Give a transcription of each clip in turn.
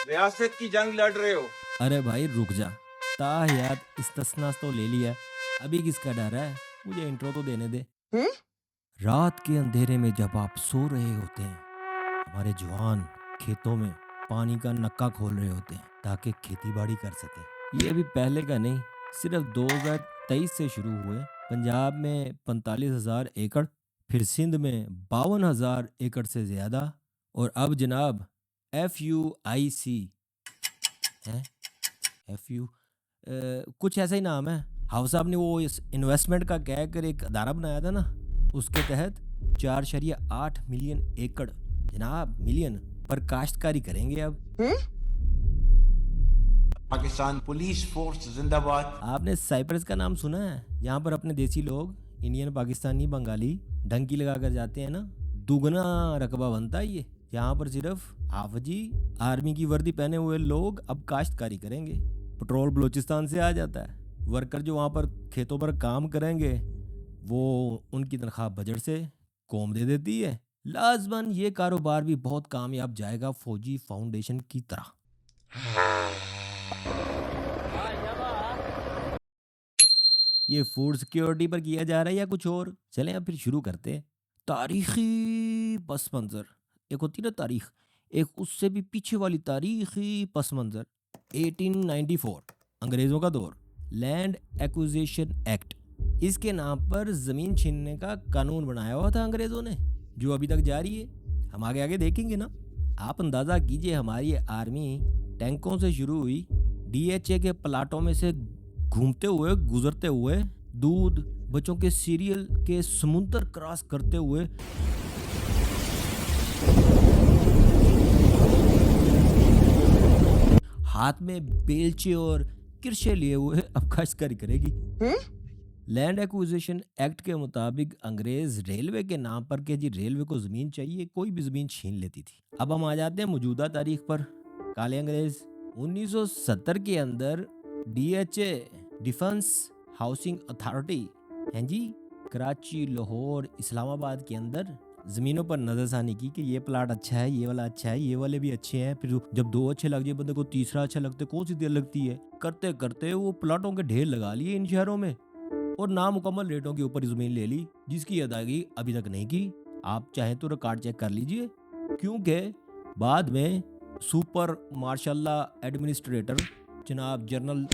रियासत की जंग लड़ रहे हो। अरे भाई रुक जा, ताहियात इस्तस्नास तो ले लिया, अभी किसका डर है? मुझे इंट्रो तो देने दे। रात के अंधेरे में जब आप सो रहे होते हैं, हमारे जवान खेतों में पानी का नक्का खोल रहे होते हैं ताकि खेती बाड़ी कर सके। ये अभी पहले का नहीं, सिर्फ 2023 से शुरू हुए। पंजाब में 45,000 एकड़, फिर सिंध में 52,000 एकड़ से ज़्यादा, और अब जनाब FUIC है, FU कुछ ऐसा ही नाम है। हाउस साहब ने वो इस इन्वेस्टमेंट का कह कर एक अदारा बनाया था ना, उसके तहत 4.8 मिलियन एकड़, जनाब मिलियन, पर काश्तकारी करेंगे अब। पाकिस्तान पुलिस फोर्स जिंदाबाद। आपने साइप्रस का नाम सुना है? यहाँ पर अपने देसी लोग, इंडियन, पाकिस्तानी, बंगाली डंकी लगा कर जाते हैं ना, दुगना रकबा बनता है ये। यहाँ पर सिर्फ हाफजी आर्मी की वर्दी पहने हुए लोग अब काश्तकारी करेंगे। पेट्रोल बलूचिस्तान से आ जाता है। वर्कर जो वहाँ पर खेतों पर काम करेंगे, वो उनकी तनख्वाह बजट से कौम दे देती है। लाजमन ये कारोबार भी बहुत कामयाब जाएगा फौजी फाउंडेशन की तरह। ये फूड सिक्योरिटी पर किया जा रहा है या कुछ और? चलें अब फिर शुरू करते हैं। तारीखी पस मंज़र, एक होती ना तारीख, एक उससे भी पीछे वाली तारीखी पस मंज़र। 1894, अंग्रेज़ों का दौर। लैंड एक्विजिशन एक्ट, इसके नाम पर ज़मीन छीनने का कानून बनाया हुआ था अंग्रेज़ों ने, जो अभी तक जारी है। हम आगे आगे देखेंगे ना। आप अंदाज़ा कीजिए, हमारी आर्मी टैंकों से शुरू हुई, DHA के प्लाटों में से घूमते हुए, गुजरते हुए, दूध बच्चों के सीरियल के समुंदर क्रॉस करते हुए, हाथ में बेलचे और किरशे लिए हुए अब काश्तकारी करेगी। लैंड एक्विजिशन एक्ट के मुताबिक अंग्रेज रेलवे के नाम पर के जी रेलवे को जमीन चाहिए, कोई भी जमीन छीन लेती थी। अब हम आ जाते हैं मौजूदा तारीख पर। काले अंग्रेज 1970 के अंदर DHA, डिफेंस हाउसिंग अथॉरिटी, हैं जी, कराची, लाहौर, इस्लामाबाद के अंदर ज़मीनों पर नज़रसानी की कि ये प्लाट अच्छा है, ये वाला अच्छा है, ये वाले भी अच्छे हैं। फिर जब दो अच्छे लग जाए बंदे को, तीसरा अच्छा लगता है, कौन सी देर लगती है, करते करते वो प्लाटों के ढेर लगा लिए इन शहरों में, और नामुकम्मल रेटों के ऊपर ज़मीन ले ली, जिसकी अदायगी अभी तक नहीं की। आप चाहें तो रिकॉर्ड चेक कर लीजिए, क्योंकि बाद में सुपर मार्शल्लाह एडमिनिस्ट्रेटर जनाब जनरल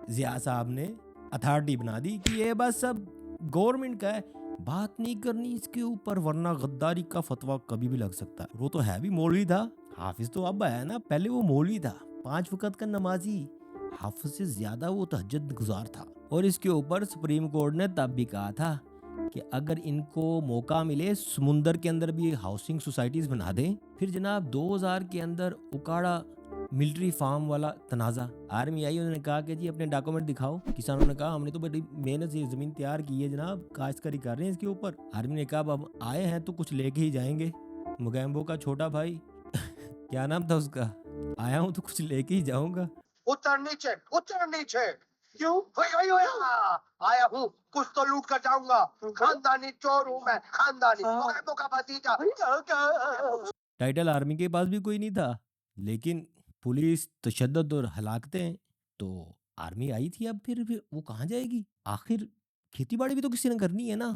ज़िया साहब ने अथॉरिटी बना दी कि ये बस सब गवर्नमेंट का है, बात नहीं करनी इसके ऊपर, वरना गद्दारी का फतवा कभी भी लग सकता है। वो तो है भी मौलवी था, हाफिज तो अब है ना, पहले वो मौलवी था, 5 वक्त का नमाजी, हाफिज से ज्यादा वो तहज्जुद गुजार था। और इसके ऊपर सुप्रीम कोर्ट ने तब भी कहा था कि अगर इनको मौका मिले समुंदर के अंदर भी हाउसिंग सोसाइटीज बना दें। फिर जनाब 2000 के अंदर उकाड़ा मिलिट्री फार्म वाला तनाज़ा, आर्मी आई, उन्होंने कहा कि जी अपने डॉक्यूमेंट दिखाओ। किसानों ने कहा हमने तो बड़ी मेहनत से ज़मीन तैयार की है जनाब, काश्तकारी कर रहे हैं इसके ऊपर। आर्मी ने कहा अब आए हैं तो कुछ लेके ही जाएंगे। मुगैम्बो का छोटा भाई क्या नाम था उसका, आया हूँ तो कुछ लेके ही जाऊंगा। उतर नीचे, उतर नीचे। क्यों? आया हूँ, कुछ तो लूट कर जाऊंगा। खानदानी चोर हूँ मैं, खानदानी, मुगैम्बो का भतीजा। टाइटल आर्मी के पास भी कोई नहीं था, लेकिन पुलिस, तशद्दुद और हलाकतें, तो आर्मी आई थी। अब फिर वो कहाँ जाएगी? आखिर खेती बाड़ी भी तो किसी ने करनी है ना।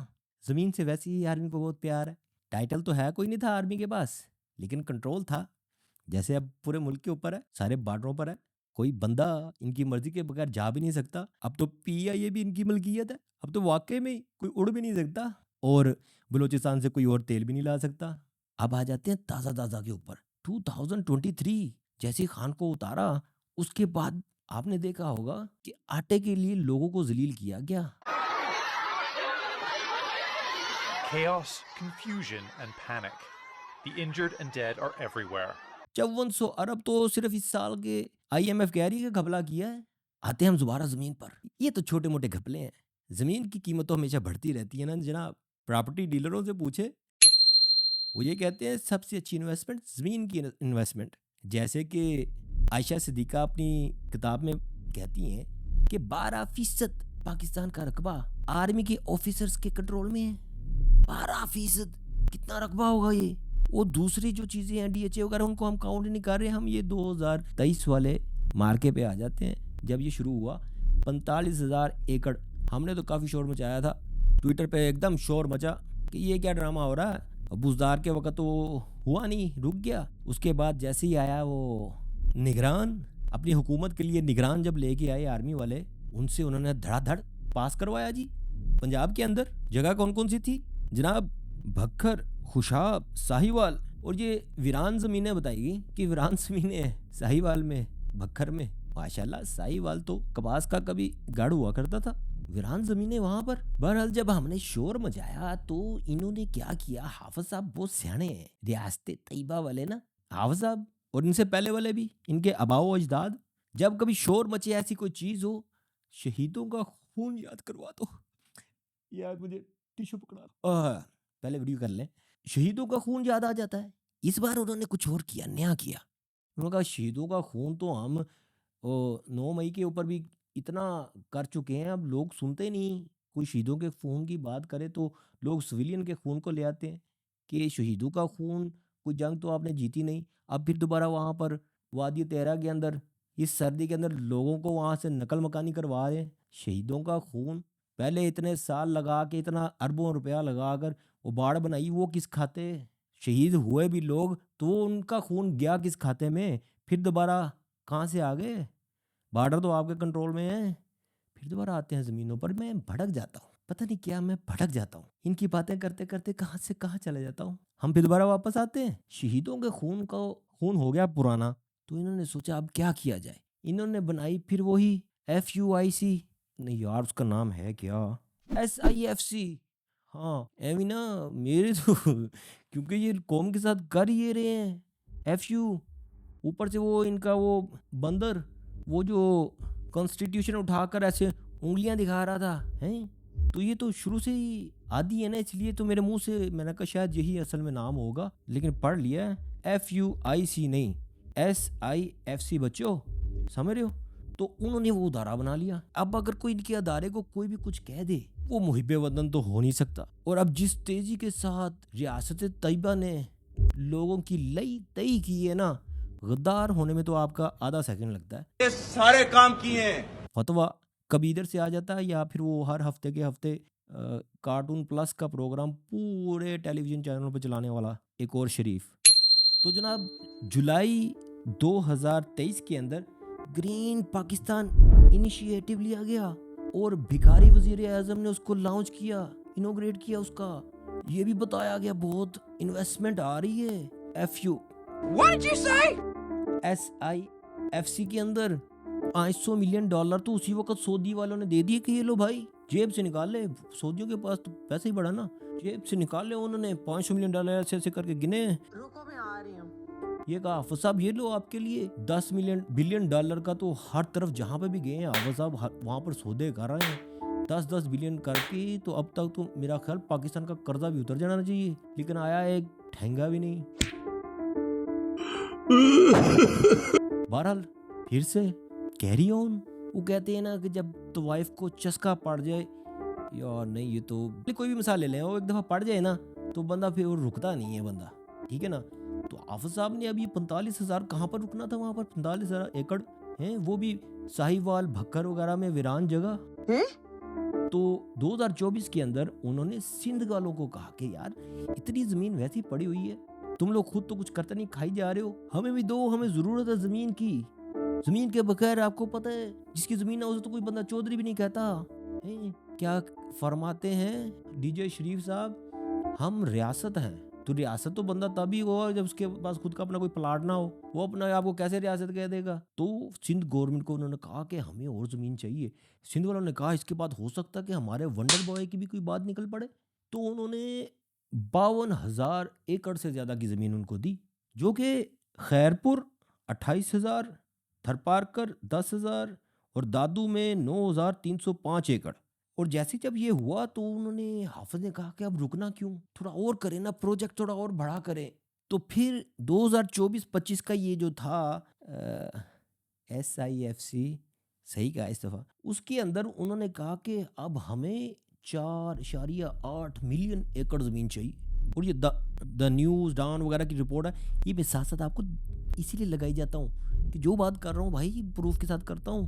ज़मीन से वैसे ही आर्मी को बहुत प्यार है। टाइटल तो है कोई नहीं था आर्मी के पास, लेकिन कंट्रोल था। जैसे अब पूरे मुल्क के ऊपर है, सारे बॉर्डरों पर है, कोई बंदा इनकी मर्जी के बगैर जा भी नहीं सकता। अब तो PIA भी इनकी मलकियत है। अब तो वाकई में कोई उड़ भी नहीं सकता, और बलूचिस्तान से कोई और तेल भी नहीं ला सकता। अब आ जाते हैं ताज़ा ताज़ा के ऊपर। 2023 जैसे खान को उतारा, उसके बाद आपने देखा होगा कि आटे के लिए लोगों को जलील किया गया। Chaos, confusion, and panic. The injured and dead are everywhere. 5400 अरब तो सिर्फ इस साल के IMF कह रही है कि घपला किया है। आते हैं हम दोबारा ज़मीन पर। ये तो छोटे मोटे घपले हैं, ज़मीन की कीमत तो हमेशा बढ़ती रहती है ना जनाब। प्रॉपर्टी डीलरों से पूछे, वो ये कहते हैं सबसे अच्छी इन्वेस्टमेंट ज़मीन की इन्वेस्टमेंट। जैसे कि आयशा सिद्दीका अपनी किताब में कहती हैं कि 12% पाकिस्तान का रकबा आर्मी के ऑफिसर्स के कंट्रोल में है। 12%, कितना रकबा होगा ये? वो दूसरी जो चीज़ें हैं डीएचए वगैरह उनको हम काउंट नहीं कर रहे, हम ये 2023 वाले मार्के पे आ जाते हैं। जब ये शुरू हुआ 45,000 एकड़, हमने तो काफ़ी शोर मचाया था ट्विटर पे, एकदम शोर मचा कि ये क्या ड्रामा हो रहा है। अब बुजदार के वक्त तो हुआ नहीं, रुक गया। उसके बाद जैसे ही आया वो निगरान, अपनी हुकूमत के लिए निगरान जब लेके आए आर्मी वाले, उनसे उन्होंने धड़ाधड़ पास करवाया जी। पंजाब के अंदर जगह कौन कौन सी थी जनाब? भक्खर, खुशाब, साहिवाल, और ये वीरान ज़मीनें बताएगी कि वीरान ज़मीनें साहिवाल में, भक्खर में। माशाल्लाह साहिवाल तो कपास का कभी गढ़ हुआ करता था, वीरान ज़मीनें वहाँ पर। बहरहाल जब हमने शोर मचाया तो इन्होंने क्या किया, हाफिज साहब बहुत सियाने हैं, रियासत तैयबा वाले ना, हाफिज साहब और इनसे पहले वाले भी, इनके आबाओ अजदाद, जब कभी शोर मचे ऐसी कोई चीज़ हो, शहीदों का खून याद करवा दो यार, मुझे टिश्यू पकड़ा, पहले वीडियो कर लें। शहीदों का खून याद आ जाता है। इस बार उन्होंने कुछ और किया, नया किया। उन्होंने कहा शहीदों का खून तो हम 9 मई के ऊपर भी इतना कर चुके हैं, अब लोग सुनते नहीं। कोई शहीदों के खून की बात करे तो लोग सिविलियन के खून को ले आते हैं कि शहीदों का खून, कोई जंग तो आपने जीती नहीं। अब फिर दोबारा वहाँ पर वादी तेरा के अंदर इस सर्दी के अंदर लोगों को वहाँ से नकल मकानी करवा रहे हैं। शहीदों का खून, पहले इतने साल लगा के, इतना अरबों रुपया लगा कर वो बाढ़ बनाई, वो किस खाते? शहीद हुए भी लोग तो वो उनका खून गया किस खाते में? फिर दोबारा कहाँ से आ गए? बॉर्डर तो आपके कंट्रोल में है, फिर दोबारा आते हैं ज़मीनों पर। मैं भटक जाता हूँ, पता नहीं क्या, मैं भटक जाता हूँ, इनकी बातें करते करते कहाँ से कहाँ चले जाता हूँ। हम फिर दोबारा वापस आते हैं। शहीदों के खून हो गया पुराना, तो इन्होंने सोचा अब क्या किया जाए। इन्होंने बनाई फिर वही FUIC, नहीं यार उसका नाम है क्या, SIFC। हाँ एवी ना मेरे तो क्योंकि ये कौम के साथ कर ये रहे हैं। FU ऊपर से वो इनका वो बंदर, वो जो कॉन्स्टिट्यूशन उठाकर ऐसे उंगलियां दिखा रहा था, हैं? तो ये तो शुरू से ही आदि है ना, इसलिए तो मेरे मुंह से मैंने कहा शायद यही असल में नाम होगा, लेकिन पढ़ लिया है FUIC नहीं SIFC। बच्चों समझ रहे हो? तो उन्होंने वो अदारा बना लिया। अब अगर कोई इनके अदारे को कोई भी कुछ कह दे, वो मुहिब वतन तो हो नहीं सकता। और अब जिस तेजी के साथ रियासत तैयबा ने लोगों की लई तई की है ना, गद्दार होने में तो आपका आधा सेकंड लगता है। ये सारे काम किए हैं। फतवा कभी इधर से आ जाता है, या फिर वो हर हफ्ते के हफ्ते कार्टून प्लस का प्रोग्राम पूरे टेलीविजन चैनलों पर चलाने वाला एक और शरीफ। तो जनाब जुलाई 2023 के अंदर ग्रीन पाकिस्तान इनिशिएटिव लिया गया और भिखारी वजीर आजम ने उसको लॉन्च किया, इनोग्रेट किया उसका। ये भी बताया गया बहुत इन्वेस्टमेंट आ रही है SIFC के अंदर। $500 मिलियन तो उसी वक्त सऊदी वालों ने दे दिए कि ये लो भाई, जेब से निकाल ले। सऊदियों के पास तो पैसे ही बड़ा ना, जेब से निकाल ले। उन्होंने $500 मिलियन ऐसे ऐसे करके गिने। रुको मैं आ रही हूँ। ये कहा हाफिज साहब ये लो आपके लिए $10 बिलियन का, तो हर तरफ जहाँ पे भी गए हैं हाफिज साहब वहाँ पर सौदे कर रहे हैं 10-10 बिलियन करके। तो अब तक तो मेरा ख्याल पाकिस्तान का कर्जा भी उतर जाना चाहिए, लेकिन आया एक ठेंगा भी नहीं। बहरहाल फिर से कैरी ऑन। वो कहते हैं ना कि जब तो वाइफ को चस्का पड़ जाए, यार नहीं, ये तो कोई भी मिसाल ले लें, वो एक दफ़ा पड़ जाए ना तो बंदा फिर वो रुकता नहीं है बंदा, ठीक है ना। तो हाफिज साहब ने अभी 45,000 कहाँ पर रुकना था, वहाँ पर 45,000 एकड़ हैं, वो भी साहिवाल, भक्कर वगैरह में वीरान जगह। तो 2024 के अंदर उन्होंने सिंध वालों को कहा कि यार इतनी ज़मीन वैसी पड़ी हुई है, तुम लोग खुद तो कुछ करते नहीं, खाई जा रहे हो, हमें भी दो, हमें ज़रूरत है ज़मीन की। ज़मीन के बगैर आपको पता है जिसकी ज़मीन ना उसे तो कोई बंदा चौधरी भी नहीं कहता। क्या फरमाते हैं DJ शरीफ साहब, हम रियासत हैं। तो रियासत तो बंदा तभी होगा जब उसके पास खुद का अपना कोई प्लाट ना हो, वो अपना आपको कैसे रियासत कह देगा। तो सिंध गवर्नमेंट को उन्होंने कहा कि हमें और ज़मीन चाहिए। सिंध वालों ने कहा इसके बाद हो सकता है कि हमारे वंडर बॉय की भी कोई बात निकल पड़े। तो उन्होंने 52,000 एकड़ से ज़्यादा की ज़मीन उनको दी, जो कि खैरपुर 28,000, थरपारकर 10,000 और दादू में 9,305 एकड़। और जैसे जब ये हुआ तो उन्होंने हाफिज ने कहा कि अब रुकना क्यों, थोड़ा और करें ना, प्रोजेक्ट थोड़ा और बड़ा करें। तो फिर 2024-25 का ये जो था SIFC, सही कहा इस दफ़ा, उसके अंदर उन्होंने कहा कि अब हमें 4.8 मिलियन एकड़ ज़मीन चाहिए। और ये द न्यूज़ डॉन वगैरह की रिपोर्ट है, ये मैं साथ साथ आपको इसीलिए लगाई जाता हूँ कि जो बात कर रहा हूँ भाई प्रूफ के साथ करता हूँ।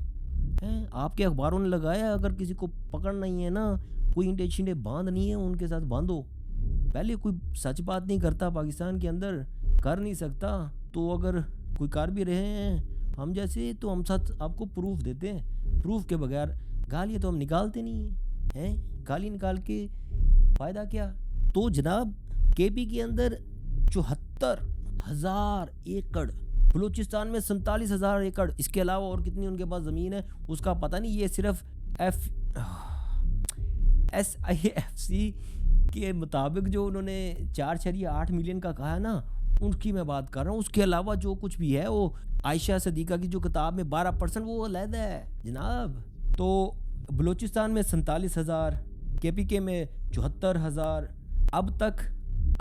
हैं आपके अखबारों ने लगाया, अगर किसी को पकड़ नहीं है ना, कोई इंटे छिंटे बांध नहीं है, उनके साथ बांधो। पहले कोई सच बात नहीं करता पाकिस्तान के अंदर, कर नहीं सकता, तो अगर कोई कर भी रहे हैं हम जैसे, तो हम साथ आपको प्रूफ देते हैं। प्रूफ के बगैर गालियाँ तो हम निकालते नहीं हैं, गाली निकाल के फ़ायदा क्या। तो जनाब केपी के अंदर 74,000 एकड़, बलूचिस्तान में 47,000 एकड़, इसके अलावा और कितनी उनके पास ज़मीन है उसका पता नहीं। ये सिर्फ SIFC के मुताबिक जो उन्होंने 4.8 मिलियन का कहा है ना, उनकी मैं बात कर रहा हूँ। उसके अलावा जो कुछ भी है वो आयशा सदीका की जो किताब में 12% वो अलग है जनाब। तो बलूचिस्तान में 47,000, KPK में 74,000, अब तक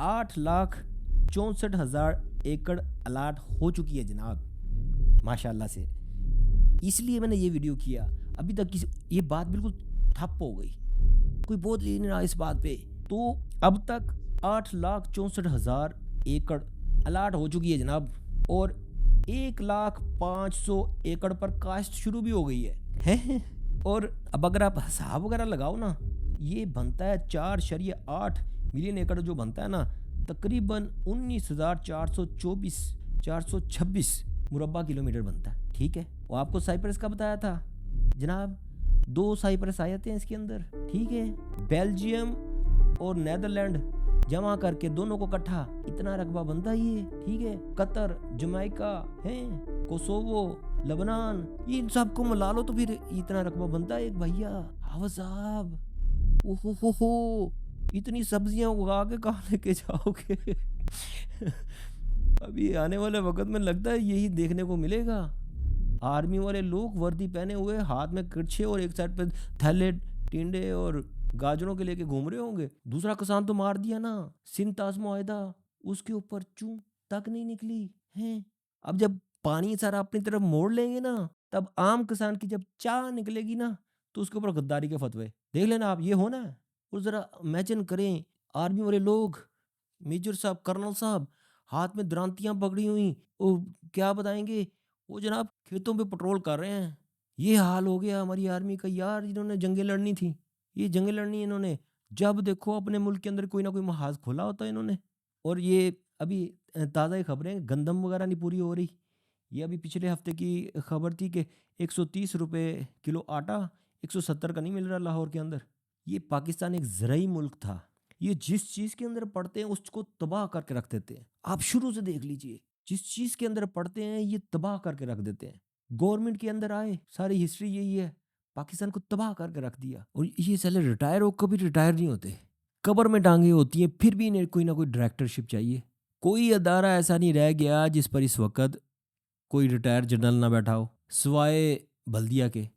8,64,000 एकड़ अलाट हो चुकी है जनाब, माशाल्लाह से। इसलिए मैंने ये वीडियो किया। अभी तक ये बात बिल्कुल ठप हो गई, कोई बोल ही नहीं रहा इस बात पे। तो अब तक 8,64,000 एकड़ अलाट हो चुकी है जनाब, और 1,05,000 एकड़ पर काश्त शुरू भी हो गई है? और अब अगर आप हिसाब वगैरह लगाओ ना, ये बनता है 4.8 मिलियन एकड़ जो बनता है ना, तकरीबन 19,426 मुरब्बा किलोमीटर बनता है। ठीक है, वो आपको साइप्रस का बताया था जनाब, 2 साइप्रस आए थे इसके अंदर। ठीक है, बेल्जियम और नेदरलैंड जमा करके दोनों को इकट्ठा इतना रकबा बनता है ये। ठीक है, कतर, जमैका है, कोसोवो, लबनान, इन सब को मिला लो तो फिर इतना रकबा बनता है एक भैया। हावा साहब, ओहो, इतनी सब्जियां उगा के कहाँ लेके जाओगे? अभी आने वाले वक्त में लगता है यही देखने को मिलेगा। आर्मी वाले लोग वर्दी पहने हुए, हाथ में कड़छे और एक साइड पे थैले टिंडे और गाजरों के लेके घूम रहे होंगे। दूसरा किसान तो मार दिया ना, सिंताज मुआहिदा, उसके ऊपर चूं तक नहीं निकली है। अब जब पानी सारा अपनी तरफ मोड़ लेंगे ना, तब आम किसान की जब चाह निकलेगी ना, तो उसके ऊपर गद्दारी के फतवे देख लेना आप, ये होना है। और ज़रा इमेजिन करें, आर्मी वाले लोग, मेजर साहब, कर्नल साहब, हाथ में द्रांतियाँ पकड़ी हुई, वो क्या बताएंगे, वो जनाब खेतों पे पेट्रोल कर रहे हैं। ये हाल हो गया हमारी आर्मी का यार। इन्होंने जंगें लड़नी थी, ये जंगें लड़नी इन्होंने, जब देखो अपने मुल्क के अंदर कोई ना कोई महाज खोला होता है इन्होंने। और ये अभी ताज़ा ही खबरें, गंदम वगैरह नहीं पूरी हो रही। ये अभी पिछले हफ्ते की खबर थी कि 130 रुपये किलो आटा, 170 का नहीं मिल रहा लाहौर के अंदर। ये पाकिस्तान एक ज़राई मुल्क था, ये जिस चीज़ के अंदर पढ़ते हैं उसको तबाह करके रख देते हैं। आप शुरू से देख लीजिए, जिस चीज़ के अंदर पढ़ते हैं ये तबाह करके रख देते हैं। गवर्नमेंट के अंदर आए, सारी हिस्ट्री यही है, पाकिस्तान को तबाह करके रख दिया। और ये साले रिटायर हो कभी रिटायर नहीं होते, कब्र में टांगे होती हैं, फिर भी इन्हें कोई ना कोई डायरेक्टरशिप चाहिए। कोई अदारा ऐसा नहीं रह गया जिस पर इस वक्त कोई रिटायर जनरल ना बैठा हो, सिवाय बल्दिया के।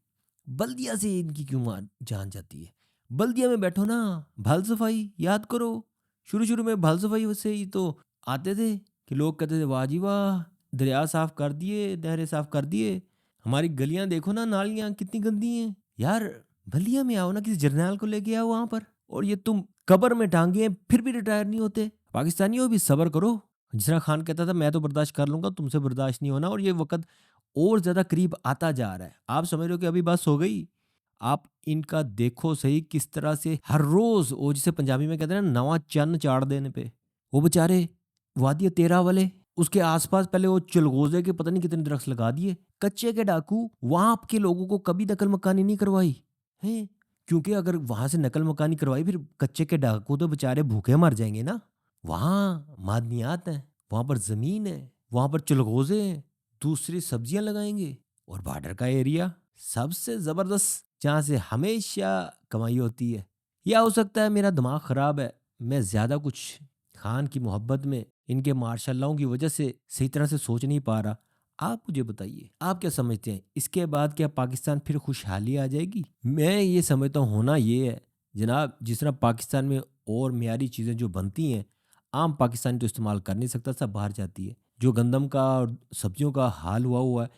बल्दिया से इनकी क्यों जान जाती है? बल्दिया में बैठो ना, भल सफाई याद करो। शुरू में भल सफाई से ही तो आते थे कि लोग कहते थे वाह जी वाह, दरिया साफ कर दिए, नहरें साफ कर दिए। हमारी गलियां देखो ना, नालियां कितनी गंदी हैं यार। बल्दिया में आओ ना, किसी जर्नैल को लेके आओ वहां पर, और ये तुम कब्र में टांगे हैं फिर भी रिटायर नहीं होते। पाकिस्तानियों भी सब्र करो। जिसरा खान कहता था मैं तो बर्दाश्त कर लूंगा, तुमसे बर्दाश्त नहीं होना। और ये वक्त और ज़्यादा करीब आता जा रहा है। आप समझ रहे हो कि अभी बस हो गई? आप इनका देखो सही किस तरह से हर रोज़, वो जिसे पंजाबी में कहते हैं ना, नवा चन्न चाड़ देने पे। वो बेचारे वादी तेरा वाले, उसके आसपास पहले वो चलगोजे के पता नहीं कितने दरख्त लगा दिए। कच्चे के डाकू वहाँ के लोगों को कभी नकल मकानी नहीं करवाई है, क्योंकि अगर वहाँ से नकल मकानी करवाई फिर कच्चे के डाकू तो बेचारे भूखे मर जाएंगे ना। वहाँ मादनियात हैं, वहाँ पर ज़मीन है, वहाँ पर चलगोजे हैं, दूसरी सब्जियां लगाएंगे। और बॉर्डर का एरिया सबसे ज़बरदस्त, जहाँ से हमेशा कमाई होती है। या हो सकता है मेरा दिमाग ख़राब है, मैं ज़्यादा कुछ खान की मोहब्बत में, इनके मार्शल्लाओं की वजह से सही तरह से सोच नहीं पा रहा। आप मुझे बताइए, आप क्या समझते हैं, इसके बाद क्या पाकिस्तान फिर खुशहाली आ जाएगी? मैं ये समझता हूँ होना ये है जनाब, जिस तरह पाकिस्तान में और मियारी चीज़ें जो बनती हैं, आम पाकिस्तानी तो इस्तेमाल कर नहीं सकता, सब बाहर जाती है। जो गंदम का और सब्जियों का हाल हुआ है,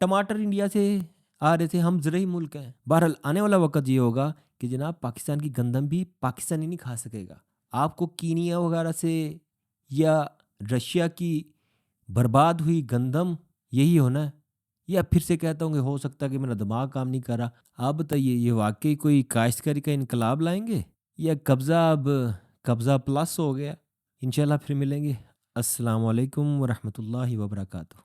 टमाटर इंडिया से आ रहे थे, हम ज़रूरी मुल्क हैं। बहरहाल आने वाला वक्त ये होगा कि जनाब पाकिस्तान की गंदम भी पाकिस्तानी नहीं खा सकेगा। आपको कीनिया वगैरह से या रशिया की बर्बाद हुई गंदम यही होना है? या फिर से कहता हूँ कि हो सकता है कि मेरा दिमाग काम नहीं कर रहा। आप बताइए, ये वाक़ई कोई काश्तकारी का इनकलाब लाएँगे या कब्ज़ा अब कब्ज़ा प्लस हो गया? इंशाल्लाह फिर मिलेंगे। अस्सलाम वालेकुम व रहमतुल्लाहि व बरकातुहू।